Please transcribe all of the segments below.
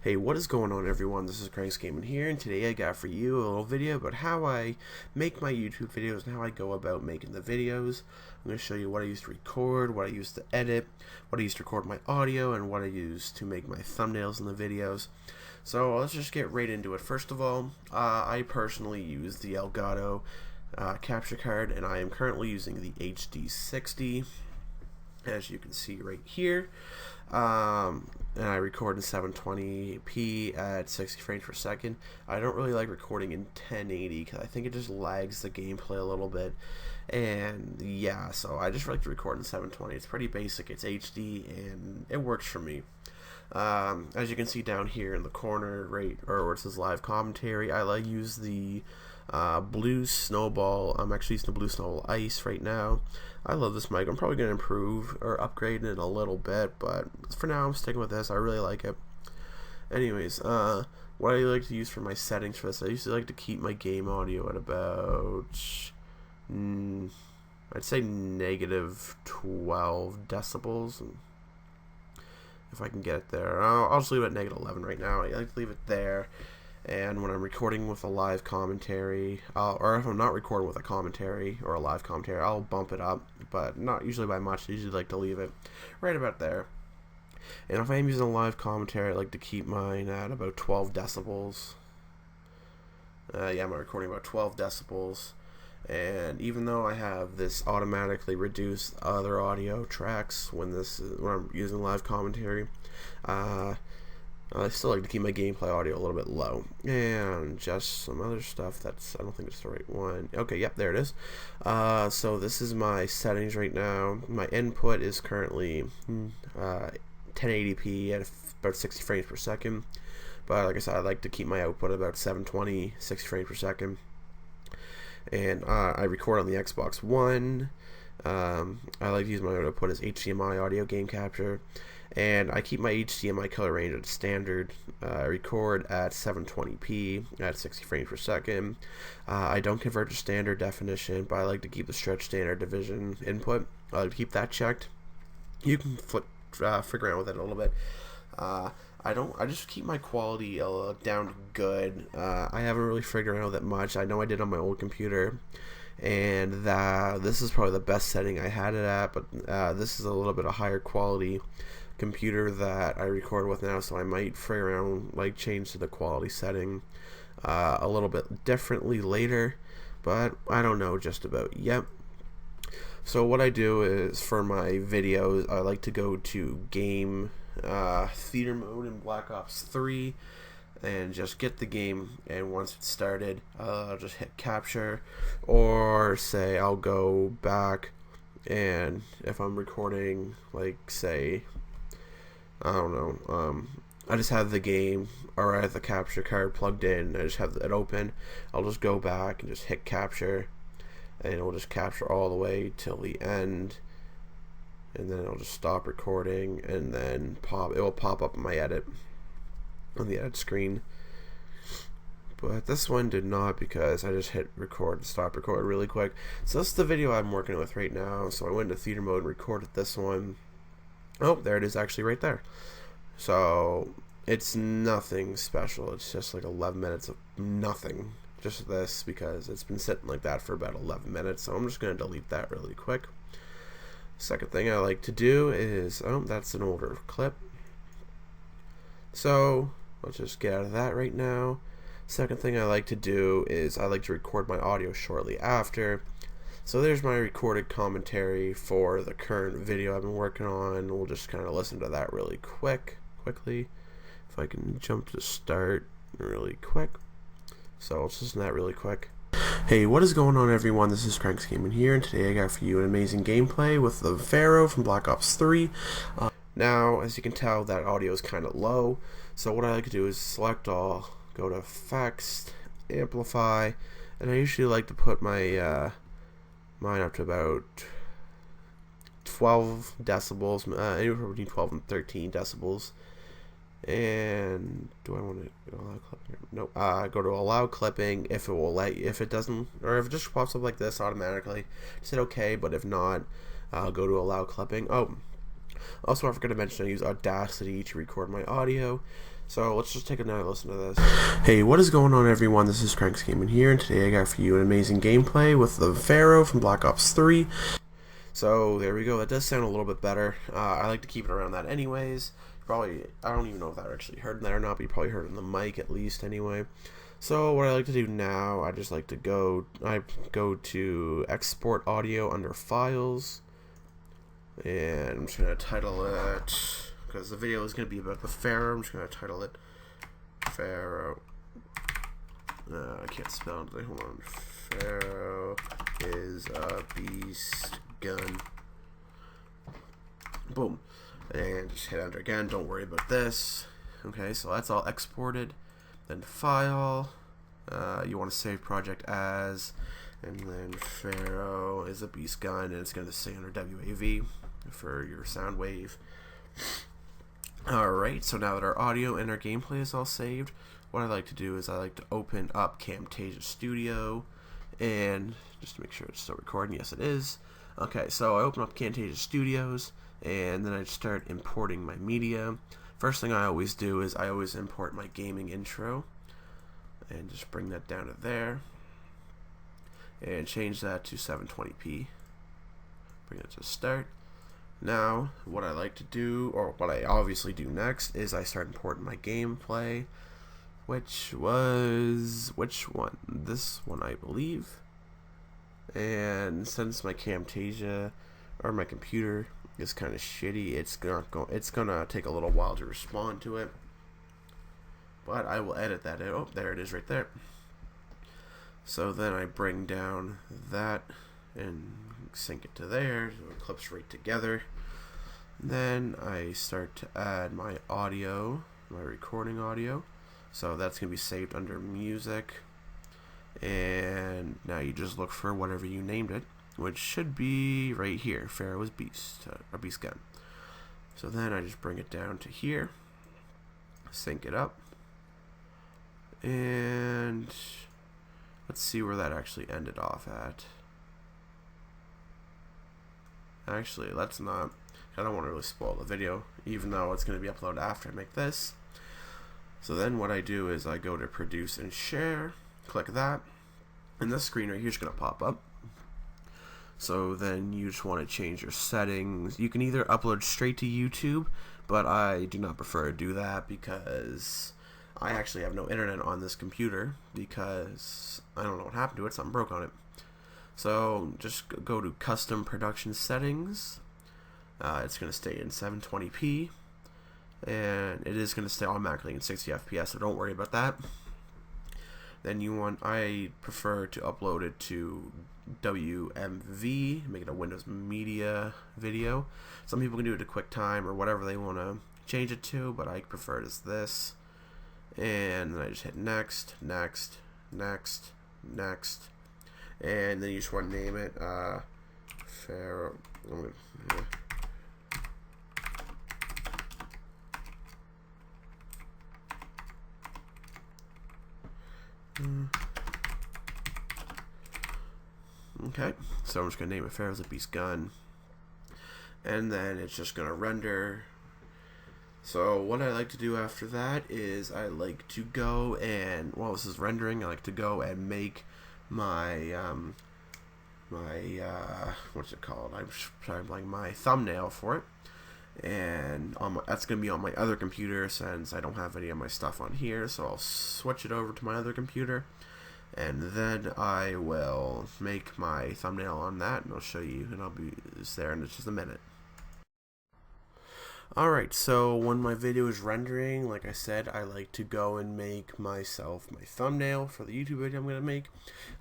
Hey, what is going on, everyone? This is KranksGaming here, and today I got for you a little video about how I make my YouTube videos and how I go about making the videos. I'm going to show you what I use to record, what I use to edit, what I use to record my audio, and what I use to make my thumbnails in the videos. So let's just get right into it. First of all, I personally use the Elgato capture card, and I am currently using the HD60, as you can see right here. And I record in 720p at 60 frames per second. I don't really like recording in 1080 because I think it just lags the gameplay a little bit. And yeah, so I just like to record in 720. It's pretty basic, it's HD, and it works for me. As you can see down here in the corner, right, or where it says live commentary, I like use the Blue Snowball. I'm actually using the Blue Snowball Ice right now. I love this mic. I'm probably going to improve or upgrade it a little bit, but for now I'm sticking with this. I really like it. Anyways, what I like to use for my settings for this, I usually like to keep my game audio at about, I'd say negative 12 decibels. If I can get it there. I'll just leave it at negative 11 right now. I like to leave it there. And when I'm recording with a live commentary, or if I'm not recording with a commentary or a live commentary, I'll bump it up, but not usually by much. I usually like to leave it right about there. And if I am using a live commentary, I like to keep mine at about 12 decibels. Yeah, I'm recording about 12 decibels. And even though I have this automatically reduce other audio tracks when I'm using live commentary, I still like to keep my gameplay audio a little bit low. And just some other stuff that's, I don't think it's the right one. Okay, yep, there it is. So this is my settings right now. My input is currently 1080p at about 60 frames per second. But like I said, I like to keep my output at about 720, 60 frames per second. And I record on the Xbox One. I like to use my output as HDMI audio game capture. And I keep my HDMI color range at standard. I record at 720p at 60 frames per second. I don't convert to standard definition, but I like to keep the stretch standard division input. I like to keep that checked. You can figure around with it a little bit. I just keep my quality down to good. I haven't really figured out that much. I know I did on my old computer, and this is probably the best setting I had it at, but this is a little bit of higher quality computer that I record with now, so I might figure around, like, change to the quality setting a little bit differently later, but I don't know just about yet. So what I do is, for my videos, I like to go to game theater mode in Black Ops 3 and just get the game, and once it's started, I'll just hit capture, or say I'll go back, and if I'm recording, like, say, I don't know, I just have the game, or I have the capture card plugged in, I just have it open, I'll just go back and just hit capture, and it'll just capture all the way till the end, and then it'll just stop recording, and then it will pop up on my edit, on the edit screen. But this one did not, because I just hit record and stop record really quick. So this is the video I'm working with right now. So I went into theater mode and recorded this one. Oh, there it is, actually right there. So it's nothing special. It's just like 11 minutes of nothing. Just this, because it's been sitting like that for about 11 minutes. So I'm just going to delete that really quick. Second thing I like to do is, that's an older clip. So let's just get out of that right now. Second thing I like to do is I like to record my audio shortly after. So there's my recorded commentary for the current video I've been working on. We'll just kind of listen to that really quickly. If I can jump to start really quick. So let's listen to that really quick. Hey, what is going on, everyone? This is KranksGaming here, and today I got for you an amazing gameplay with the Pharaoh from Black Ops 3. Now, as you can tell, that audio is kind of low, so what I like to do is select all, go to Effects, Amplify, and I usually like to put my mine up to about 12 decibels, anywhere between 12 and 13 decibels. And do I want to allow clipping? No. Go to allow clipping. If it will if it doesn't, or if it just pops up like this automatically, just hit OK. But if not, go to allow clipping. Oh, also I forgot to mention I use Audacity to record my audio. So let's just take another listen to this. Hey, what is going on, everyone? This is KranksGaming here, and today I got for you an amazing gameplay with the Pharaoh from Black Ops 3. So there we go. That does sound a little bit better. I like to keep it around that anyways. Probably, I don't even know if that actually heard that or not, but you probably heard it in the mic at least anyway. So what I like to do now, I just like to go to export audio under files, and I'm just going to title it, because the video is going to be about the Pharaoh. I'm just going to title it Pharaoh. I can't spell it. Hold on. Pharaoh is a beast gun. Boom. And just hit enter again. Don't worry about this. Okay, so that's all exported. Then file. You want to save project as, and then Pharaoh is a beast gun, and it's going to say under WAV for your sound wave. Alright, so now that our audio and our gameplay is all saved, what I like to do is I like to open up Camtasia Studio, and just to make sure it's still recording. Yes, it is. Okay, so I open up Camtasia Studios, and then I start importing my media. First thing I always do is I always import my gaming intro, and just bring that down to there, and change that to 720p. Bring it to start. Now, what I like to do, or what I obviously do next, is I start importing my gameplay, which one? This one, I believe. And since my Camtasia, or my computer, is kind of shitty, it's gonna take a little while to respond to it. But I will edit that in. Oh, there it is right there. So then I bring down that and sync it to there, so it clips right together. Then I start to add my audio, my recording audio. So that's going to be saved under music. And now you just look for whatever you named it, which should be right here, Pharaoh's Beast, or Beast Gun. So then I just bring it down to here, sync it up, and let's see where that actually ended off at. Actually, let's not. I don't want to really spoil the video, even though it's going to be uploaded after I make this. So then what I do is I go to produce and share, click that, and this screen right here is going to pop up. So then you just want to change your settings. You can either upload straight to YouTube, but I do not prefer to do that because I actually have no internet on this computer, because I don't know what happened to it. Something broke on it. So just go to custom production settings. It's going to stay in 720p, and it is going to stay automatically in 60 FPS, so don't worry about that. Then I prefer to upload it to WMV, make it a Windows Media video. Some people can do it to QuickTime or whatever they want to change it to, but I prefer it as this. And then I just hit next, next, next, next. And then you just want to name it Pharaoh. Okay, so I'm just going to name it Pharaoh's Beast Gun. And then it's just going to render. So what I like to do after that is I like to go and, while this is rendering, I like to go and make my what's it called? I'm trying to my thumbnail for it, and that's gonna be on my other computer since I don't have any of my stuff on here. So I'll switch it over to my other computer, and then I will make my thumbnail on that, and I'll show you, and I'll be there in just a minute. Alright, so when my video is rendering, like I said, I like to go and make myself my thumbnail for the YouTube video I'm going to make.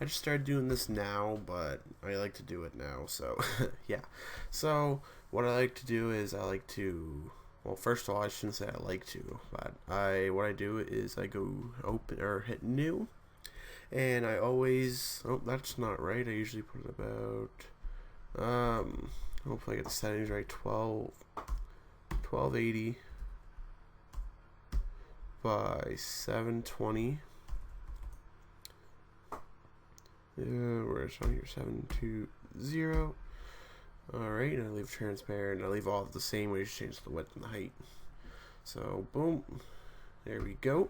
I just started doing this now, but I like to do it now, so yeah. So what I like to do is I like to, well, first of all, I shouldn't say I like to, but what I do is I go open or hit new, and I always, oh, that's not right. I usually put it about, hopefully I get the settings right, 1280 by 720. Where it's on here, 720. Alright, and I leave transparent. I leave all of the same way, just change the width and the height. So boom, There we go.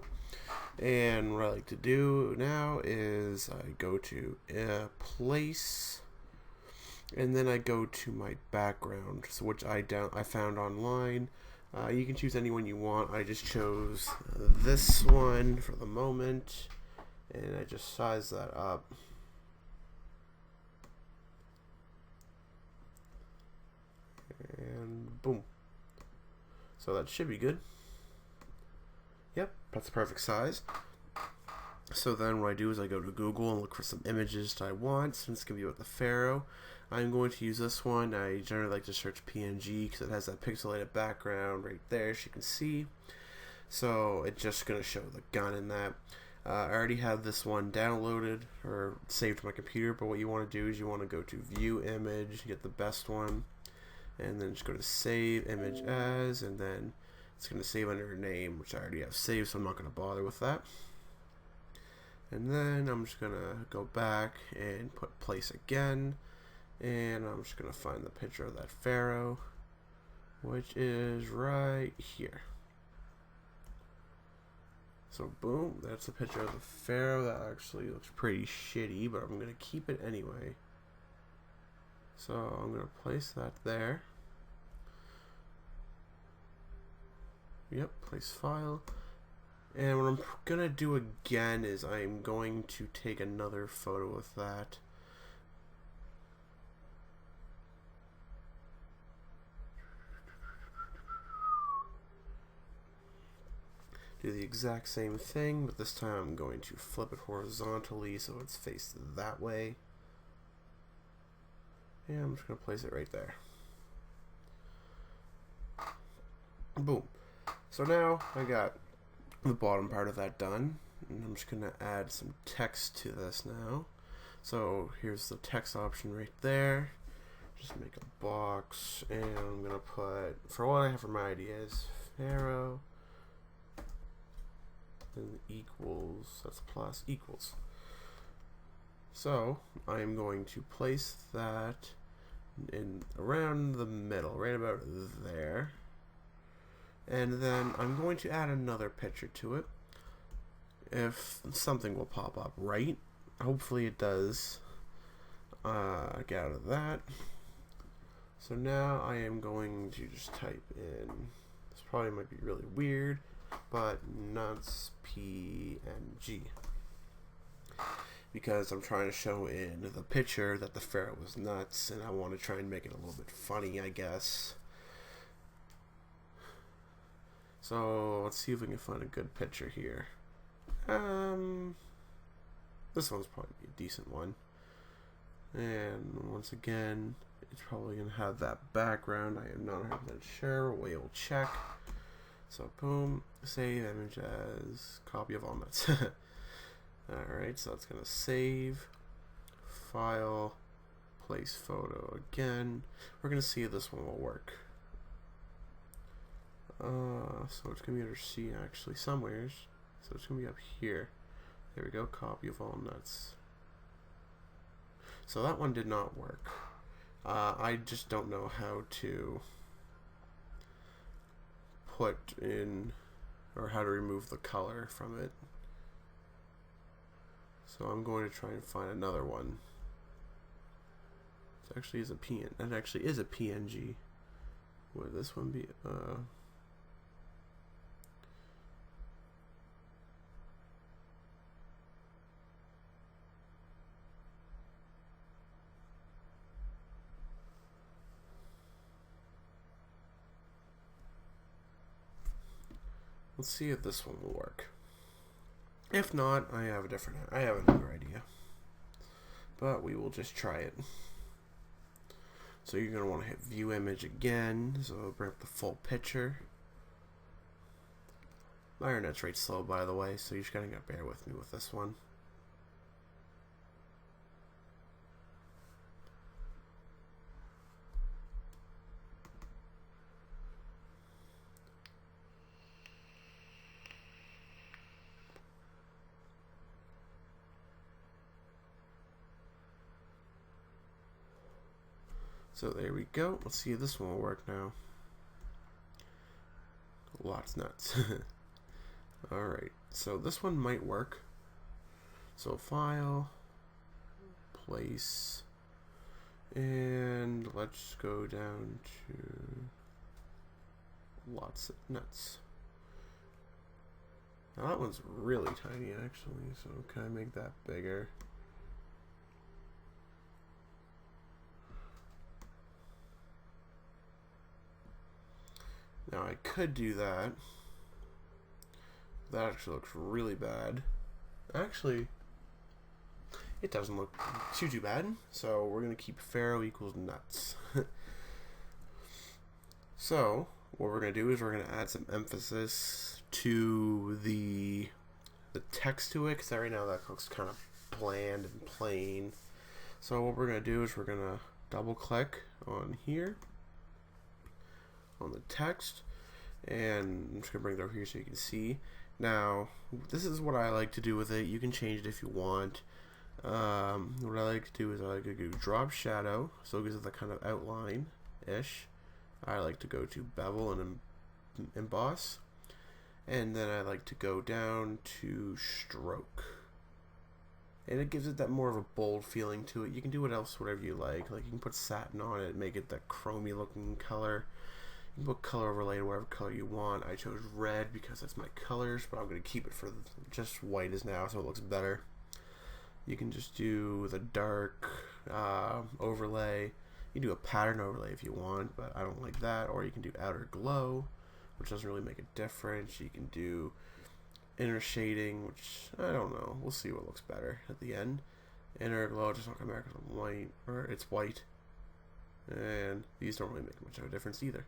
And what I like to do now is I go to place, and then I go to my background, which I found online. You can choose any one you want. I just chose this one for the moment, and I just size that up. And boom. So that should be good. Yep, that's the perfect size. So then what I do is I go to Google and look for some images that I want. Since it's going to be with the Pharaoh, I'm going to use this one. I generally like to search PNG because it has that pixelated background right there, as you can see. So it's just going to show the gun in that. I already have this one downloaded or saved to my computer, but what you want to do is you want to go to View Image, get the best one, and then just go to Save Image As, and then it's going to save under your name, which I already have saved, so I'm not going to bother with that. And then I'm just going to go back and put place again, and I'm just going to find the picture of that Pharaoh, which is right here. So boom, that's a picture of the Pharaoh. That actually looks pretty shitty, but I'm going to keep it anyway. So I'm going to place that there. Yep, place file. And what I'm going to do again is I'm going to take another photo with that. Do the exact same thing, but this time I'm going to flip it horizontally so it's faced that way. And I'm just going to place it right there. Boom. So now I got the bottom part of that done, and I'm just going to add some text to this now. So here's the text option right there. Just make a box, and I'm going to put, for what I have for my ideas, Pharaoh, and equals, that's plus, equals. So I'm going to place that in around the middle, right about there. And then I'm going to add another picture to it. If something will pop up, right? Hopefully it does. Get out of that. So now I am going to just type in, this probably might be really weird, but nuts PNG. Because I'm trying to show in the picture that the Pharaoh was nuts, and I want to try and make it a little bit funny, I guess. So let's see if we can find a good picture here. This one's probably a decent one. And once again, it's probably going to have that background. I am not 100% sure. We will check. So boom, save image as copy of all nuts. Alright, so that's going to save. File, place photo again. We're going to see if this one will work. So it's going to be under C actually, somewheres. So it's going to be up here. There we go, copy of all nuts. So that one did not work. I just don't know how to put in, or how to remove the color from it. So I'm going to try and find another one. It actually is a PN. That actually is a PNG. Would this one be? Let's see if this one will work. If not, I have another idea. But we will just try it. So you're going to want to hit view image again. So it'll bring up the full picture. My internet's right slow, by the way, so you're just going to bear with me with this one. So there we go. Let's see if this one will work now. Lots nuts. Alright, so this one might work. So file, place, and let's go down to lots of nuts. Now that one's really tiny actually, so can I make that bigger? Now I could do that. That actually looks really bad. Actually, it doesn't look too bad. So we're gonna keep Pharaoh equals nuts. So what we're gonna do is we're gonna add some emphasis to the text to it, because right now that looks kind of bland and plain. So what we're gonna do is we're gonna double click on here on the text, and I'm just gonna bring it over here so you can see. Now this is what I like to do with it. You can change it if you want. What I like to do is I like to do drop shadow, so it gives it that kind of outline ish. I like to go to bevel and emboss, and then I like to go down to stroke, and it gives it that more of a bold feeling to it. You can do whatever you like you can put satin on it, make it that chromy looking color. You can put color overlay in whatever color you want. I chose red because that's my colors, but I'm going to keep it for just white as now so it looks better. You can just do the dark overlay. You can do a pattern overlay if you want, but I don't like that. Or you can do outer glow, which doesn't really make a difference. You can do inner shading, which I don't know. We'll see what looks better at the end. Inner glow, just not come back as white, or it's white. And these don't really make much of a difference either.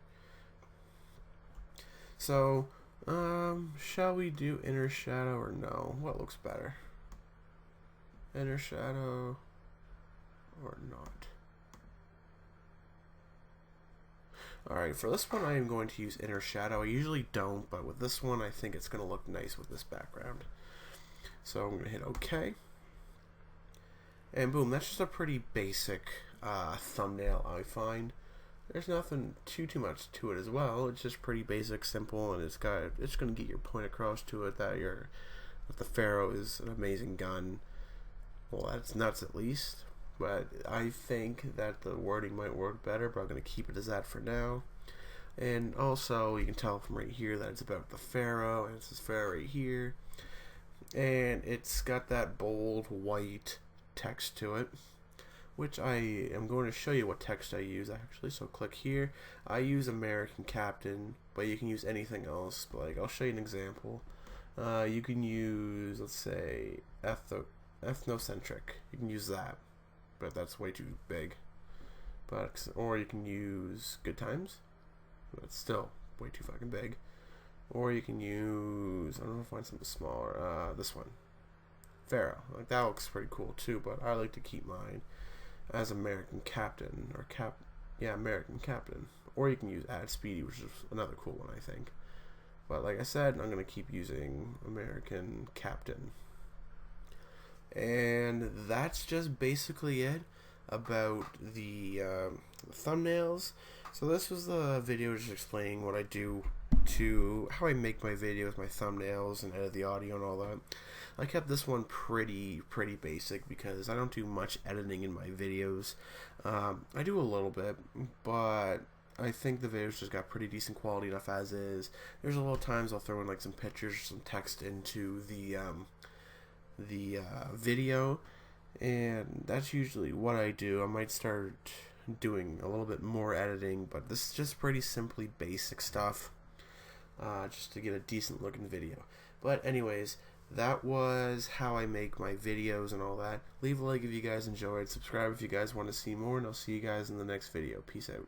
So, shall we do inner shadow or no? What looks better? Inner shadow or not? Alright, for this one I am going to use inner shadow. I usually don't, but with this one I think it's going to look nice with this background. So I'm going to hit OK. And boom, that's just a pretty basic thumbnail, I find. There's nothing too much to it as well. It's just pretty basic, simple, and it's going to get your point across to it that the Pharaoh is an amazing gun. Well, that's nuts at least. But I think that the wording might work better, but I'm going to keep it as that for now. And also, you can tell from right here that it's about the Pharaoh, and it says Pharaoh right here. And it's got that bold white text to it, which I am going to show you what text I use actually. So click here. I use American Captain, but you can use anything else. But I'll show you an example. You can use, let's say, ethnocentric. You can use that, but that's way too big. Or you can use good times, but it's still way too fucking big. Or you can use, I don't know, find something smaller. This one, Pharaoh. That looks pretty cool too, but I like to keep mine as American Captain, or American Captain. Or you can use Add Speedy, which is another cool one, I think. But like I said, I'm going to keep using American Captain. And that's just basically it about the thumbnails. So this was the video just explaining what I do to how I make my videos, my thumbnails, and edit the audio and all that. I kept this one pretty basic because I don't do much editing in my videos. I do a little bit, but I think the videos just got pretty decent quality enough as is. There's a lot of times I'll throw in some pictures or some text into the video, and that's usually what I do. I might start doing a little bit more editing, but this is just pretty simply basic stuff, just to get a decent looking video. But anyways, that was how I make my videos and all that. Leave a like if you guys enjoyed, subscribe if you guys want to see more, and I'll see you guys in the next video. Peace out.